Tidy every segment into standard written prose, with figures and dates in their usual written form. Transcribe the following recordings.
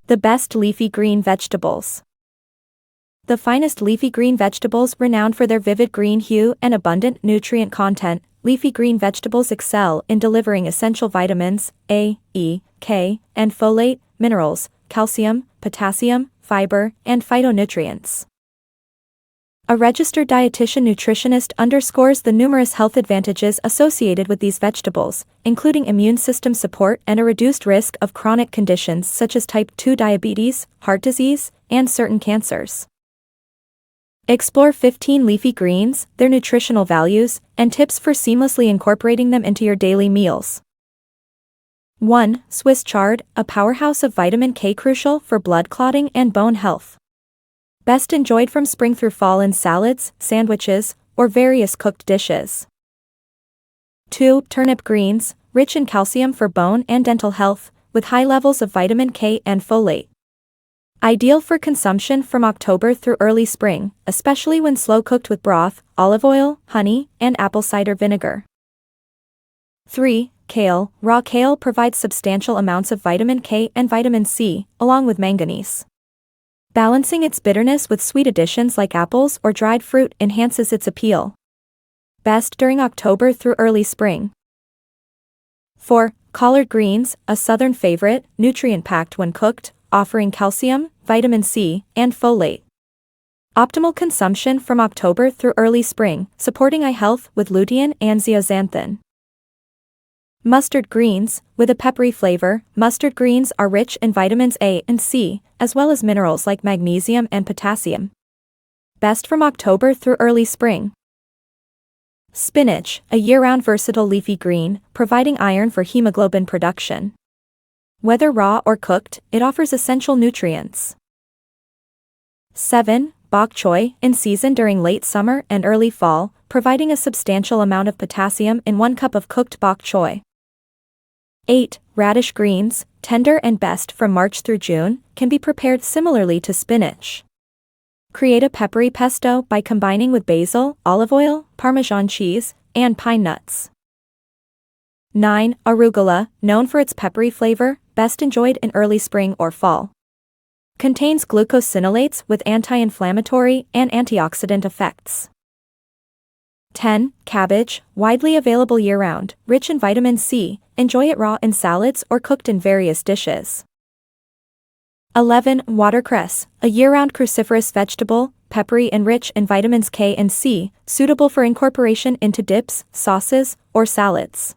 The best leafy green vegetables. The finest leafy green vegetables, renowned for their vivid green hue and abundant nutrient content, leafy green vegetables excel in delivering essential vitamins A, E, K, and folate, minerals, calcium, potassium, fiber, and phytonutrients. A registered dietitian nutritionist underscores the numerous health advantages associated with these vegetables, including immune system support and a reduced risk of chronic conditions such as type 2 diabetes, heart disease, and certain cancers. Explore 15 leafy greens, their nutritional values, and tips for seamlessly incorporating them into your daily meals. 1. Swiss chard, a powerhouse of vitamin K crucial for blood clotting and bone health. Best enjoyed from spring through fall in salads, sandwiches, or various cooked dishes. 2. Turnip greens, rich in calcium for bone and dental health, with high levels of vitamin K and folate. Ideal for consumption from October through early spring, especially when slow cooked with broth, olive oil, honey, and apple cider vinegar. 3. Kale. Raw kale provides substantial amounts of vitamin K and vitamin C, along with manganese. Balancing its bitterness with sweet additions like apples or dried fruit enhances its appeal. Best during October through early spring. 4. Collard greens, a southern favorite, nutrient-packed when cooked, offering calcium, vitamin C, and folate. Optimal consumption from October through early spring, supporting eye health with lutein and zeaxanthin. Mustard greens, with a peppery flavor, mustard greens are rich in vitamins A and C, as well as minerals like magnesium and potassium. Best from October through early spring. Spinach, a year-round versatile leafy green, providing iron for hemoglobin production. Whether raw or cooked, it offers essential nutrients. 7. Bok choy, in season during late summer and early fall, providing a substantial amount of potassium in 1 cup of cooked bok choy. 8. Radish greens, tender and best from March through June, can be prepared similarly to spinach. Create a peppery pesto by combining with basil, olive oil, Parmesan cheese, and pine nuts. 9. Arugula, known for its peppery flavor, best enjoyed in early spring or fall. Contains glucosinolates with anti-inflammatory and antioxidant effects. 10. Cabbage, widely available year-round, rich in vitamin C, enjoy it raw in salads or cooked in various dishes. 11. Watercress, a year-round cruciferous vegetable, peppery and rich in vitamins K and C, suitable for incorporation into dips, sauces, or salads.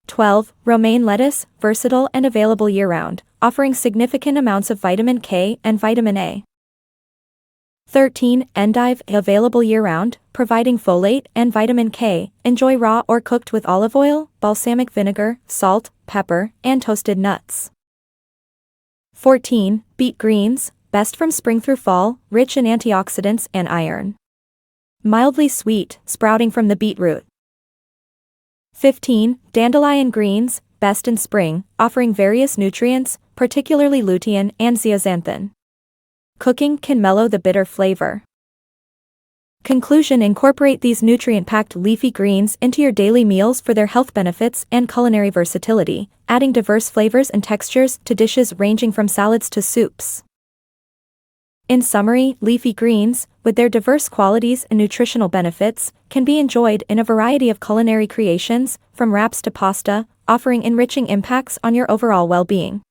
12. Romaine lettuce, versatile and available year-round, offering significant amounts of vitamin K and vitamin A. 13. Endive, available year-round, providing folate and vitamin K, enjoy raw or cooked with olive oil, balsamic vinegar, salt, pepper, and toasted nuts. 14. Beet greens, best from spring through fall, rich in antioxidants and iron. Mildly sweet, sprouting from the beetroot. 15. Dandelion greens, best in spring, offering various nutrients, particularly lutein and zeaxanthin. Cooking can mellow the bitter flavor. Conclusion: incorporate these nutrient-packed leafy greens into your daily meals for their health benefits and culinary versatility, adding diverse flavors and textures to dishes ranging from salads to soups. In summary, leafy greens, with their diverse qualities and nutritional benefits, can be enjoyed in a variety of culinary creations, from wraps to pasta, offering enriching impacts on your overall well-being.